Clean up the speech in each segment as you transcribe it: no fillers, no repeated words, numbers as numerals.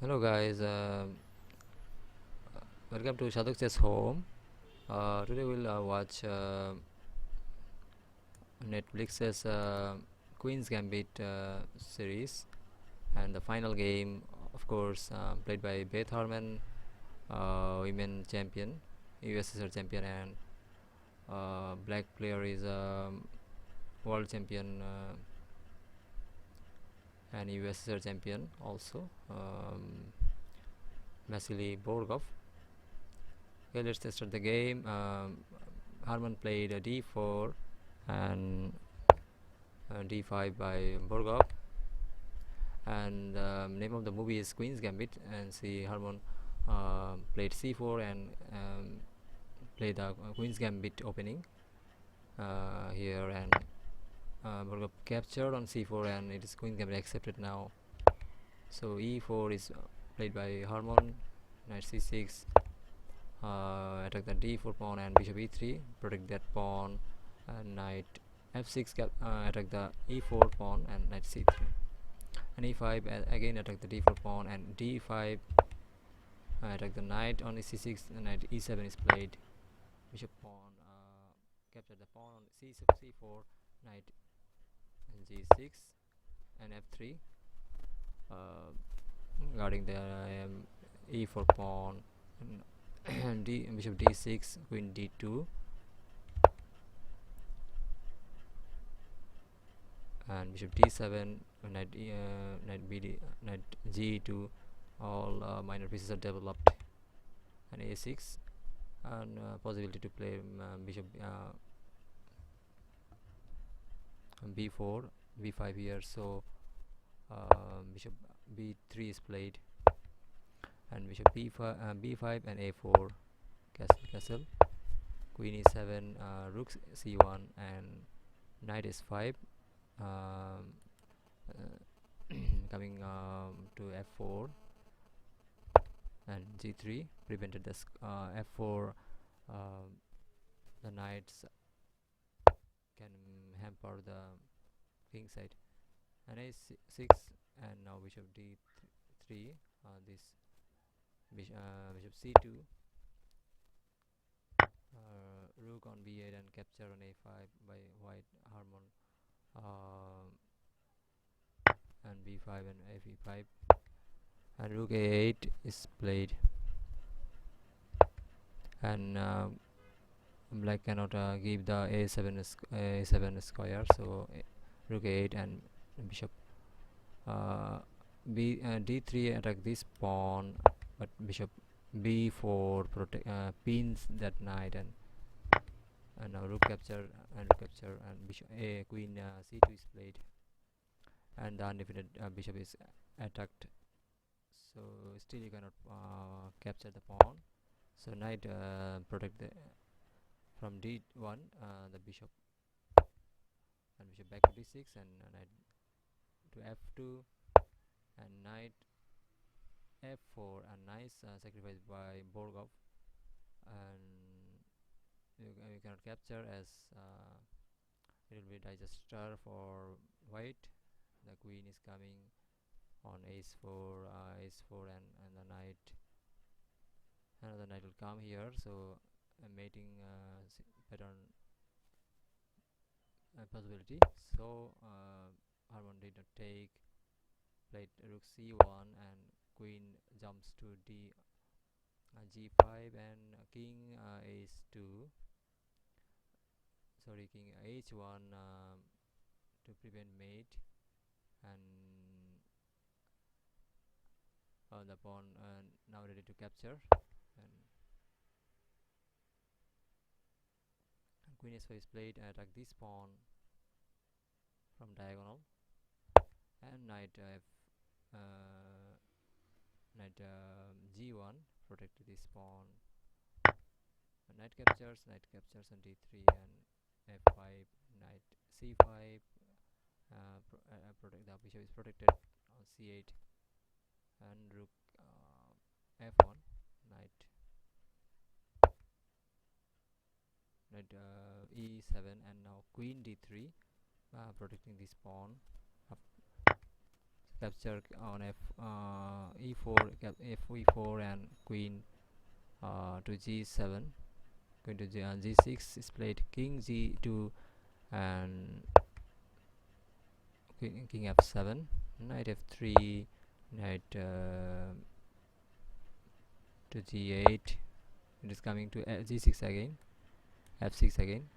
Hello guys, welcome to Shadhok's home. Today we'll watch Netflix's Queen's Gambit series, and the final game, of course, played by Beth Harmon, women champion, USSR champion, and black player is world champion and USSR champion also, Vesily Borgov. Okay, let's start the game. Harmon played a d4 and d5 by Borgov, and name of the movie is Queen's Gambit. And see, Harmon played c4 and played the Queen's Gambit opening here, and Borgov captured on c4, and it is Queen's Gambit accepted now. So e4 is played by Harmon, knight c6. Attack the d4 pawn and bishop e3, protect that pawn, and knight f6 attack the e4 pawn and knight c3, and e5 again attack the d4 pawn, and d5 attack the knight on c6, and knight e7 is played. Bishop pawn capture the pawn on c4, knight g6 and f3, guarding the e4 pawn, and bishop d6, queen d2, and bishop d7, knight knight g2. All minor pieces are developed, and a6, and possibility to play bishop b4, b5 here. So bishop b3 is played, and bishop b5 and a4, castle, queen e7, rook c1, and knight s5, coming to f4 and g3, prevented the f4. The knights can hamper the king side, and a6, and now bishop d3, this bishop c2, rook on b8, and capture on a5 by white Harmon, and b5 and f5, and rook a8 is played, and black cannot give the a7 square, so rook a8 and bishop d3 attack this pawn, but bishop b4 pins that knight, and now rook capture, and bishop queen c2 is played, and the undefeated bishop is attacked. So still you cannot capture the pawn, so knight protect the from d1 the bishop, and bishop back to d6, and knight to f2, and knight f4, a nice sacrifice by Borgov, and you cannot capture, as it will be digester for white. The queen is coming on ace4, and the knight, another knight will come here, so a mating pattern possibility. So Harmon did not take, played rook c1, and queen jumps to g5, and king h2, sorry, king h1 to prevent mate, and the pawn now ready to capture, and queen s5 is played, and attack this pawn from diagonal, and knight g1 protect this pawn, and knight captures on d3, and f5, knight c5, protect, the bishop is protected on c8, and rook f1, knight e7, and now queen d3, protecting this pawn. capture on e4, f e4, and queen to g7. Going to g6 is played, king g2, and king f7, knight f3, knight to g8. It is coming to g6 again, f6 again,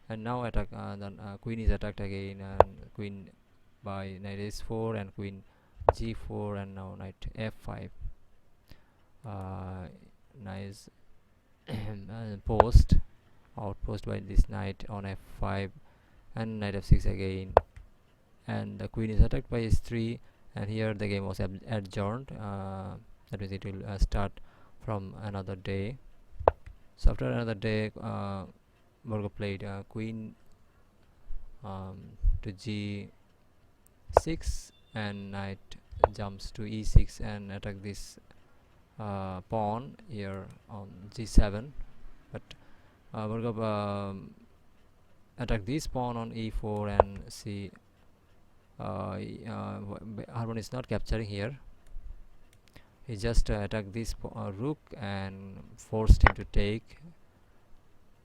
and now attack. Then queen is attacked again, and queen by knight s4 and queen g4, and now knight f5. Nice outpost by this knight on f5, and knight f6 again, and the queen is attacked by s3, and here the game was adjourned. That means it will start from another day. So after another day, Borgov played queen to g6, and knight jumps to e6 and attack this pawn here on g7, but Borgov attack this pawn on e4, and see Harmon is not capturing here. He just attacked this rook and forced him to take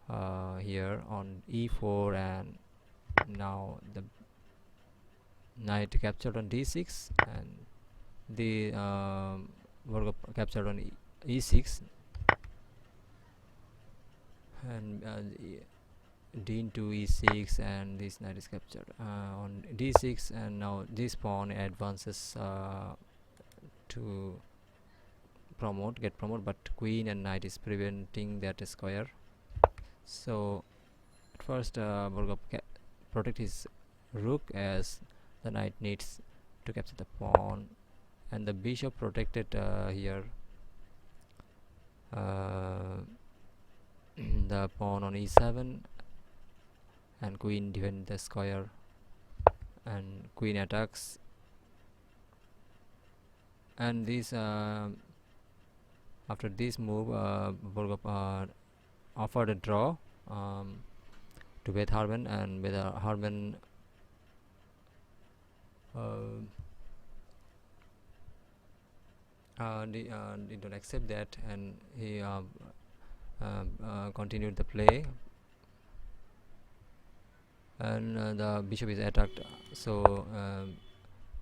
here on e4, and now the knight captured on d6, and the Borgov captured on e6, and d into e6, and this knight is captured on d6, and now this pawn advances to get promote, but queen and knight is preventing that square. So at first Borgov protect his rook, as the knight needs to capture the pawn, and the bishop protected here the pawn on e7, and queen defend the square, and queen attacks, and this after this move Borgov offered a draw to Beth Harmon, and Beth Harmon did not accept that, and he continued the play, and the bishop is attacked. So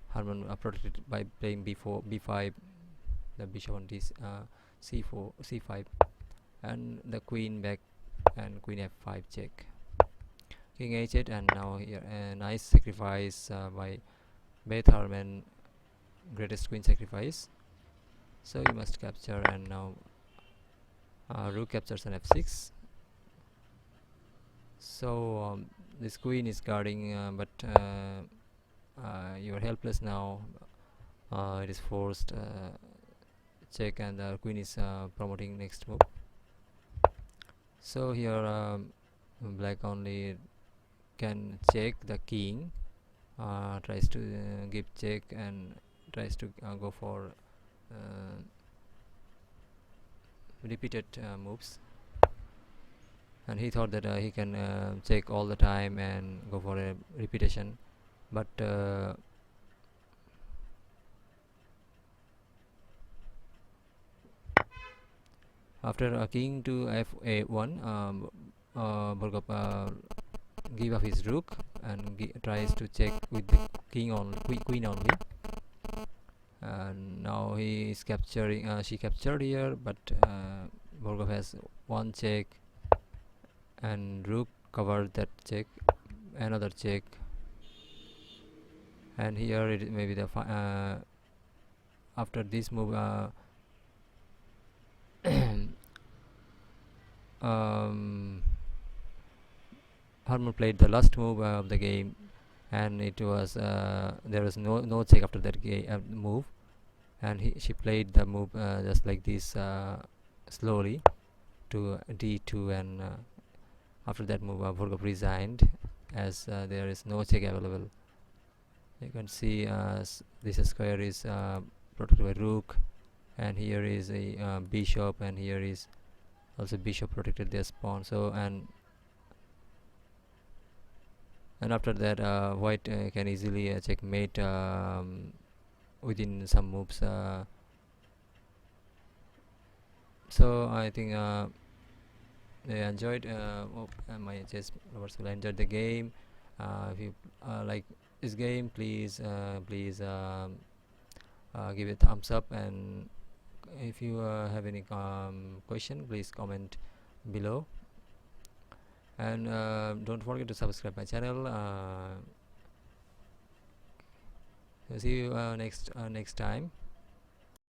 Harmon protected by playing b5, the bishop on this c4 c5, and the queen back, and queen f5 check, king h8, and now here a nice sacrifice by Beth Harmon, greatest queen sacrifice. So you must capture, and now rook captures on f6. So this queen is guarding, but you are helpless now. It is forced check, and the queen is promoting next move. So here black only can check the king, tries to give check, and tries to go for repeated moves, and he thought that he can check all the time and go for a repetition, but after king to fa1, Borgov give up his rook and tries to check with the king on queen only, and now he is capturing. She captured here, but Borgov has one check, and rook covered that check, another check, and here it may be the after this move Harmon played the last move of the game, and it was there was no check after that move, and she played the move just like this slowly to d2, and after that move Borgov resigned, as there is no check available. You can see this square is protected by rook, and here is a bishop, and here is also bishop protected this pawn. So and after that white can easily checkmate within some moves. So I think they enjoyed my chess lovers will enjoy the game. If you like this game, please give it a thumbs up, and if you have any question, please comment below, and don't forget to subscribe my channel. See you next time.